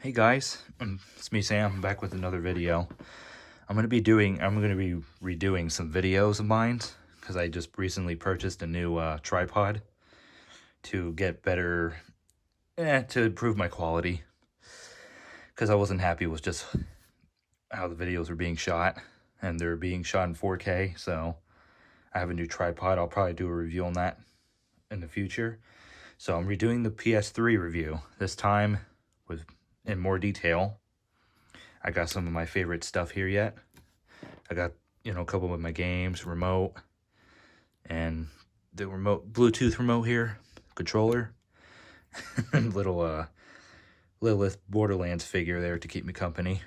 Hey guys, it's me Sam. I'm back with another video. I'm gonna be redoing some videos of mine because I just recently purchased a new tripod to get better, to improve my quality. Because I wasn't happy with just how the videos were being shot, and they're being shot in 4K. So I have a new tripod. I'll probably do a review on that in the future. So I'm redoing the PS3 review this time with in more detail. I got some of my favorite stuff here yet. I got, a couple of my games, remote, and the remote, Bluetooth remote here, controller, and little Lilith Borderlands figure there to keep me company.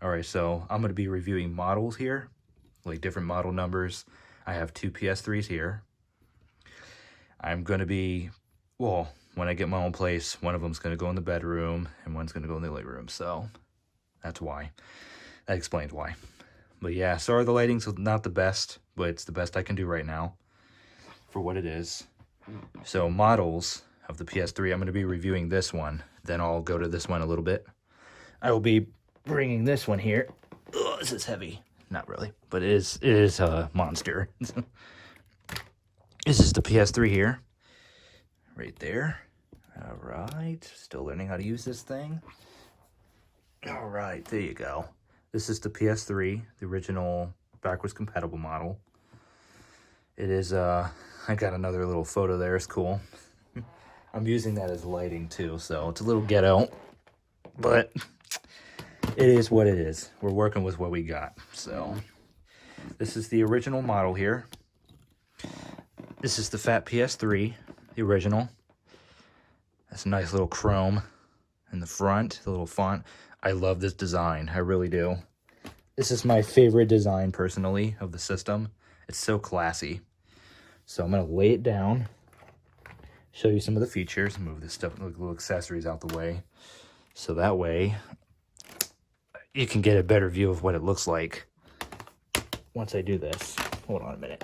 Alright, so I'm going to be reviewing models here, like different model numbers. I have two PS3s here. I'm going to be, well, when I get my own place, one of them's going to go in the bedroom, and one's going to go in the living room, so that's why. That explains why. But yeah, sorry the lighting's not the best, but it's the best I can do right now for what it is. So models of the PS3, I'm going to be reviewing this one. Then I'll go to this one a little bit. I will be bringing this one here. Ugh, this is heavy. Not really, but it is a monster. This is the PS3 here. Right there. All right, still learning how to use this thing. All right, there you go. This is the PS3, the original backwards compatible model. It is, I got another little photo there, it's cool. I'm using that as lighting too, so it's a little ghetto, but it is what it is. We're working with what we got, so. This is the original model here. This is the fat PS3, the original. That's a nice little chrome in the front, the little font. I love this design, I really do. This is my favorite design, personally, of the system. It's so classy. So I'm going to lay it down, show you some of the features, move this stuff, little accessories out the way. So that way, you can get a better view of what it looks like once I do this. Hold on a minute.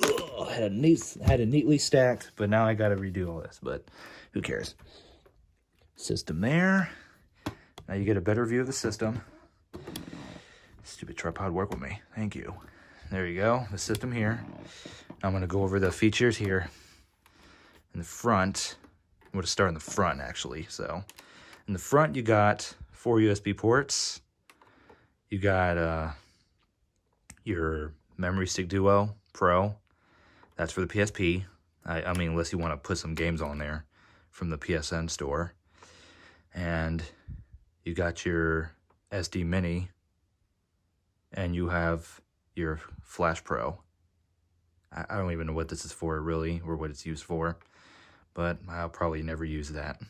Ugh, I had it neatly stacked, but now I got to redo all this, but who cares? System there. Now you get a better view of the system. Stupid tripod, work with me. Thank you. There you go, the system here. Now I'm going to go over the features here. In the front, I'm going to start in the front actually. So, in the front you got 4 USB ports. You got your Memory Stick Duo Pro. That's for the PSP. I mean, unless you want to put some games on there from the PSN store. And you got your SD Mini, and you have your Flash Pro. I don't even know what this is for, really, or what it's used for, but I'll probably never use that.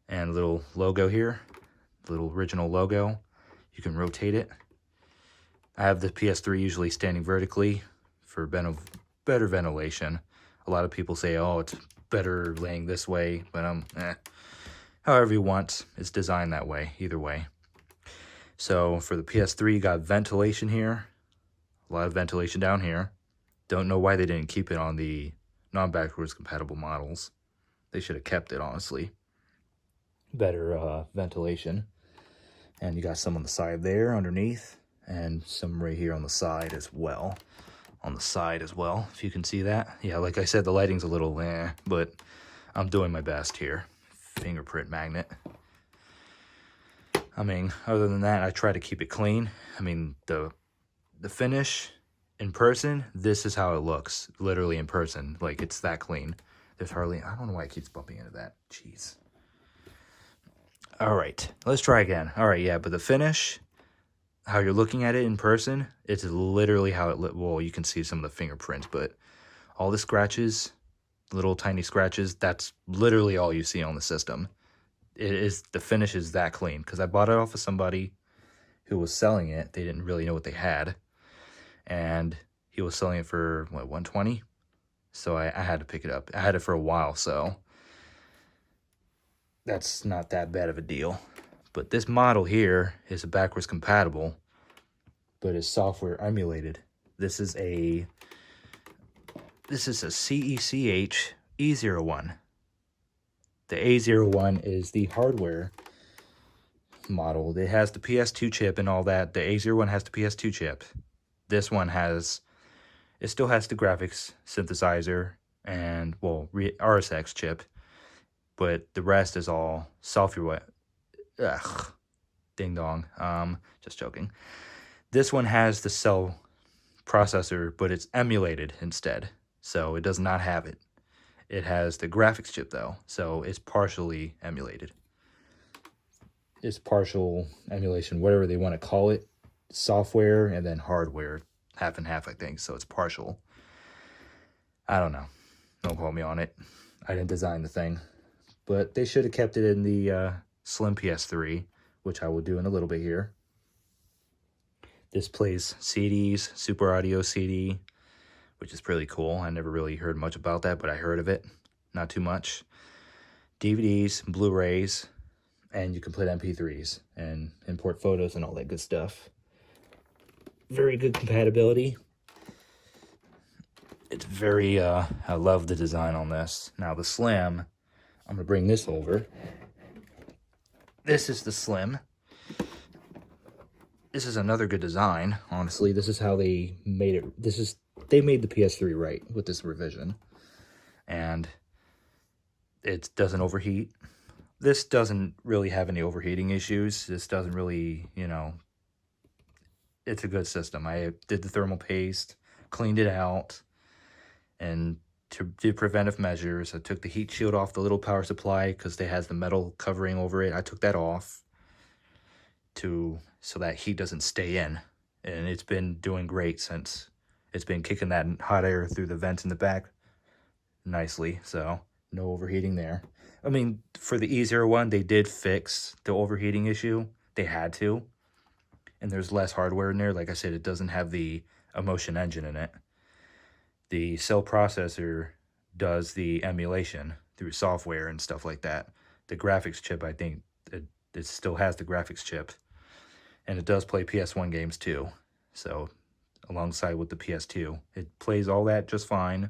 And a little logo here, little original logo. You can rotate it. I have the PS3 usually standing vertically for better ventilation. A lot of people say, oh, it's better laying this way, but however you want, it's designed that way, either way. So for the PS3, you got ventilation here, a lot of ventilation down here. Don't know why they didn't keep it on the non-backwards compatible models. They should have kept it, honestly. Better ventilation. And you got some on the side there underneath, and some right here on the side as well. If you can see that. Yeah, like I said, the lighting's a little but I'm doing my best here. Fingerprint magnet. I mean, other than that, I try to keep it clean. I mean, the finish in person, this is how it looks, literally in person. Like, it's that clean. There's hardly, I don't know why it keeps bumping into that. Jeez. All right, let's try again. All right, yeah, but the finish, how you're looking at it in person, it's literally how it, well, you can see some of the fingerprints, but all the scratches, little tiny scratches, that's literally all you see on the system. The finish is that clean, because I bought it off of somebody who was selling it. They didn't really know what they had, and he was selling it for what, $120. So I had to pick it up. I had it for a while, so that's not that bad of a deal. But this model here is a backwards compatible, but is software emulated. This is a CECH E01. The A01 is the hardware model. It has the PS2 chip and all that. The A01 has the PS2 chip. This one has, it still has the graphics synthesizer and, well, RSX chip, but the rest is all software. Ugh, ding dong. Just joking. This one has the cell processor, but it's emulated instead, so it does not have it. It has the graphics chip though, so it's partially emulated. It's partial emulation, whatever they want to call it. Software and then hardware, half and half, I think, so it's partial. I don't know. Don't quote me on it. I didn't design the thing. But they should have kept it in the Slim PS3, which I will do in a little bit here. This plays CDs, Super Audio CD, which is pretty cool. I never really heard much about that, but I heard of it. Not too much. DVDs, Blu-rays, and you can play MP3s and import photos and all that good stuff. Very good compatibility. It's very, I love the design on this. Now the Slim, I'm going to bring this over. This is the Slim. This is another good design, honestly. This is how they made it. They made the PS3 right with this revision. And it doesn't overheat. This doesn't really have any overheating issues. This doesn't really, you know, it's a good system. I did the thermal paste, cleaned it out, and to do preventive measures, I took the heat shield off the little power supply because it has the metal covering over it. I took that off so that heat doesn't stay in. And it's been doing great since it's been kicking that hot air through the vents in the back nicely. So no overheating there. I mean, for the easier one, they did fix the overheating issue. They had to. And there's less hardware in there. Like I said, it doesn't have the Emotion engine in it. The cell processor does the emulation through software and stuff like that. The graphics chip, I think, it still has the graphics chip. And it does play PS1 games too. So, alongside with the PS2. It plays all that just fine.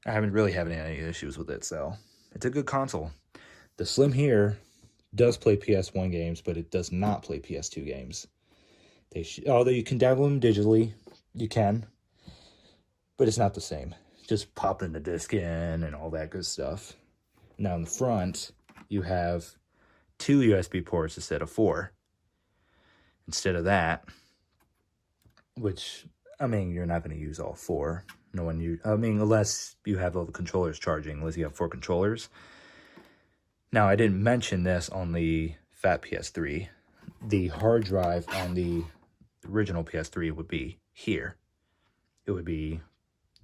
I haven't really had any issues with it, so it's a good console. The Slim here does play PS1 games, but it does not play PS2 games. Although you can download them digitally, you can, but it's not the same. Just popping the disc in and all that good stuff. Now in the front, you have 2 USB ports instead of 4. Instead of that, which, I mean, you're not going to use all 4. Unless you have all the controllers charging, unless you have 4 controllers. Now, I didn't mention this on the Fat PS3. The hard drive on the original PS3 would be here. It would be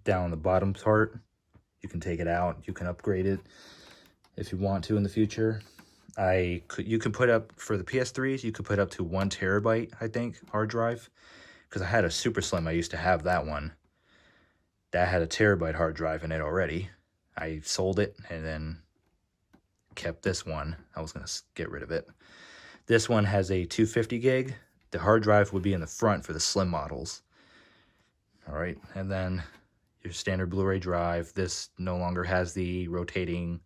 down the bottom part. You can take it out. You can upgrade it if you want to in the future. You can put up, for the PS3s, you could put up to 1 terabyte, I think, hard drive. Because I had a Super Slim. I used to have that one. That had a terabyte hard drive in it already. I sold it and then kept this one. I was going to get rid of it. This one has a 250 gig. The hard drive would be in the front for the Slim models. All right, and then your standard Blu-ray drive. This no longer has the rotating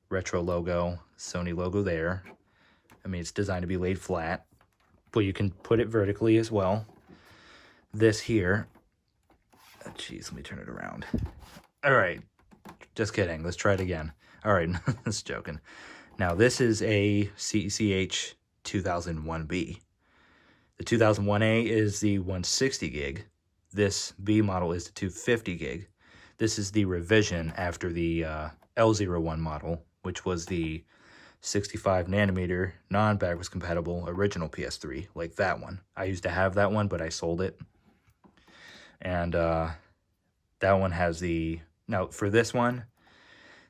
retro logo, Sony logo there. I mean, it's designed to be laid flat, but you can put it vertically as well. This here, jeez, let me turn it around. All right, just kidding. Let's try it again. All right, just joking. Now, this is a CCH 2001B. The 2001A is the 160 gig. This B model is the 250 gig. This is the revision after the L01 model, which was the 65 nanometer non-backwards compatible original PS3, like that one. I used to have that one, but I sold it. And that one has the... Now, for this one,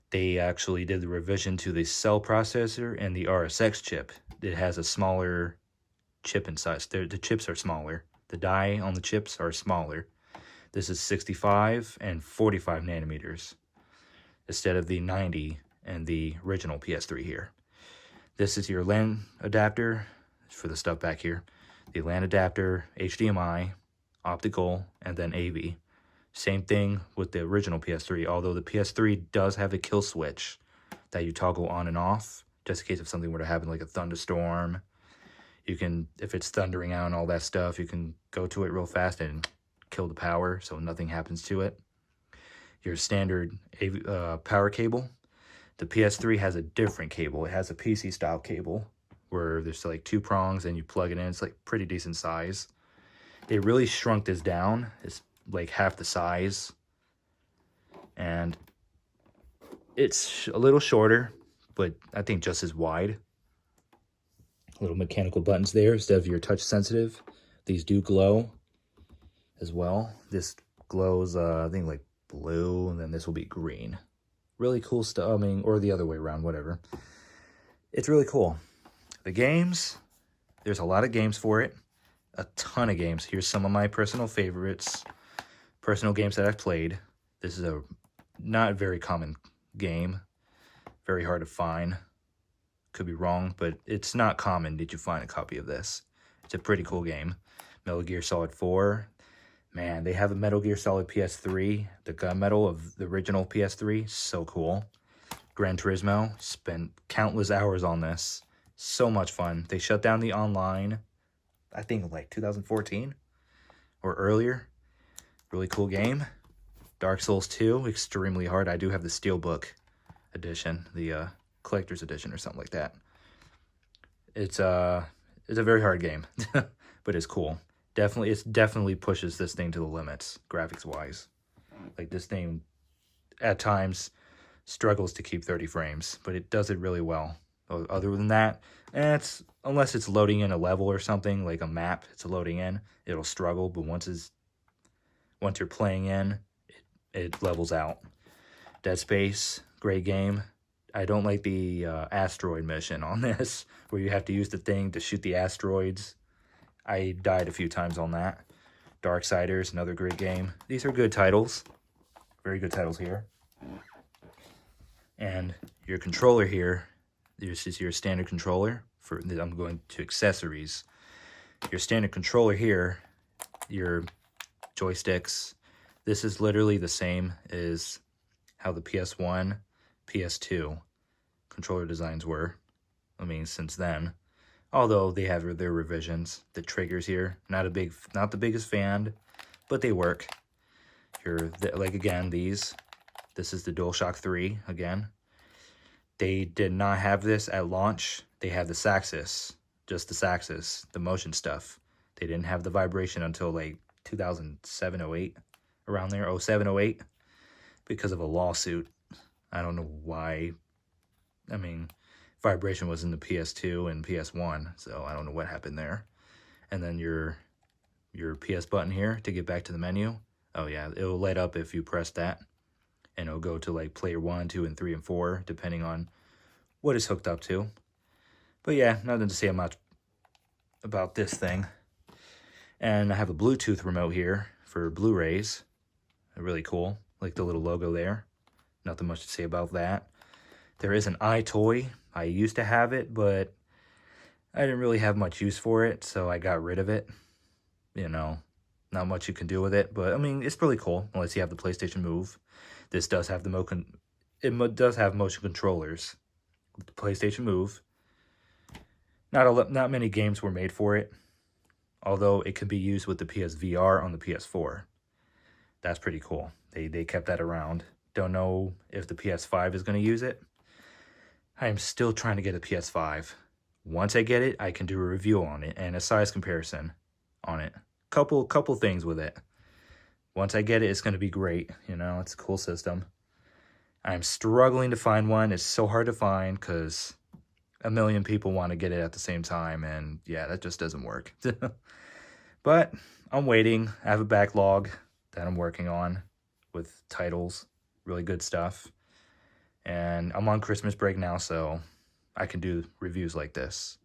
they actually did the revision to the cell processor and the RSX chip. It has a smaller chip inside. The chips are smaller. The die on the chips are smaller. This is 65 and 45 nanometers instead of the 90 and the original PS3 here. This is your LAN adapter for the stuff back here. The LAN adapter, HDMI, optical, and then AV. Same thing with the original PS3, although the PS3 does have a kill switch that you toggle on and off. just in case if something were to happen, like a thunderstorm. You can, if it's thundering out and all that stuff, you can go to it real fast and kill the power so nothing happens to it. Your standard power cable. The PS3 has a different cable. It has a PC style cable where there's like 2 prongs and you plug it in. It's like pretty decent size. They really shrunk this down. It's like half the size. And it's a little shorter, but I think just as wide. Little mechanical buttons there instead of your touch sensitive. These do glow as well. This glows, I think, like blue, and then this will be green. Really cool stuff. I mean, or the other way around, whatever. It's really cool. The games, there's a lot of games for it. A ton of games. Here's some of my personal favorites. Personal games that I've played. This is a not very common game. Very hard to find. Could be wrong, but it's not common that you find a copy of this. It's a pretty cool game. Metal Gear Solid 4. Man, they have a Metal Gear Solid PS3. The gunmetal of the original PS3. So cool. Gran Turismo. Spent countless hours on this. So much fun. They shut down the online, I think like 2014 or earlier. Really cool game. Dark Souls 2. Extremely hard. I do have the Steelbook edition. The collector's edition or something like that. It's a very hard game, but it's cool. It definitely pushes this thing to the limits, graphics wise. Like this thing at times struggles to keep 30 frames, but it does it really well. Other than that, unless it's loading in a level or something, like a map it's loading in, it'll struggle, but once you're playing in, it levels out. Dead Space, great game. I don't like the asteroid mission on this, where you have to use the thing to shoot the asteroids. I died a few times on that. Darksiders, another great game. These are good titles. Very good titles here. And your controller here, this is your standard controller. I'm going to accessories. Your standard controller here, your joysticks. This is literally the same as how the PS1, PS2 controller designs were. I mean, since then. Although they have their revisions. The triggers here, not the biggest fan, but they work. Like again, this is the DualShock 3 again. They did not have this at launch. They had the Saxis, just the Saxis, the motion stuff. They didn't have the vibration until like 2007, 08, around there, 07, 08, because of a lawsuit. I don't know why. I mean, vibration was in the PS2 and PS1, so I don't know what happened there. And then your PS button here to get back to the menu. Oh yeah, it'll light up if you press that. And it'll go to like player 1, 2, and 3, and 4, depending on what it's hooked up to. But yeah, nothing to say much about this thing. And I have a Bluetooth remote here for Blu-rays. Really cool. Like the little logo there. Nothing much to say about that. There is an iToy. I used to have it, but I didn't really have much use for it, so I got rid of it. You know, not much you can do with it, but I mean, it's really cool, unless you have the PlayStation Move. This does have it does have motion controllers. With the PlayStation Move. Not many games were made for it, although it could be used with the PSVR on the PS4. That's pretty cool. They kept that around. Don't know if the PS5 is going to use it. I am still trying to get a PS5. Once I get it, I can do a review on it and a size comparison on it. Couple things with it. Once I get it, it's going to be great. You know, it's a cool system. I'm struggling to find one. It's so hard to find because a million people want to get it at the same time, and yeah, that just doesn't work. But I'm waiting. I have a backlog that I'm working on with titles, really good stuff. And I'm on Christmas break now, so I can do reviews like this.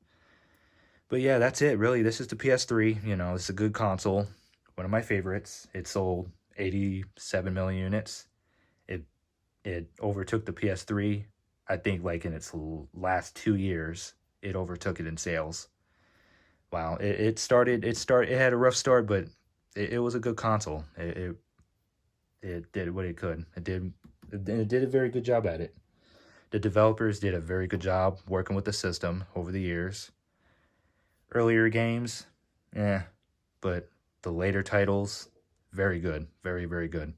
But yeah, that's it, really. This is the PS3. You know, it's a good console. One of my favorites. It sold 87 million units. It overtook the PS3. I think like in its last 2 years, it overtook it in sales. Wow, it had a rough start, but it was a good console. It did what it could. It did a very good job at it. The developers did a very good job working with the system over the years. Earlier games, but the later titles, very good. Very, very good.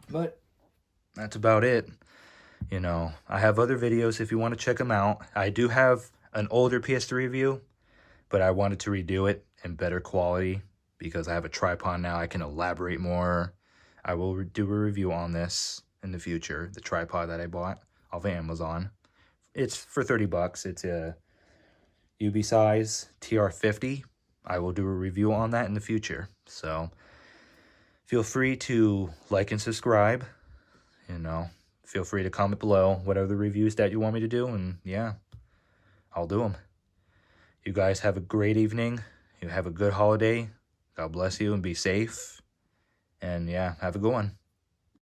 But that's about it. You know, I have other videos if you want to check them out. I do have an older PS3 review, but I wanted to redo it in better quality because I have a tripod now. I can elaborate more. I will do a review on this in the future, the tripod that I bought off of Amazon. It's for 30 bucks. It's a UBsize TR50. I will do a review on that in the future. So feel free to like and subscribe. You know, feel free to comment below what other reviews that you want me to do. And yeah, I'll do them. You guys have a great evening. You have a good holiday. God bless you and be safe. And yeah, have a good one.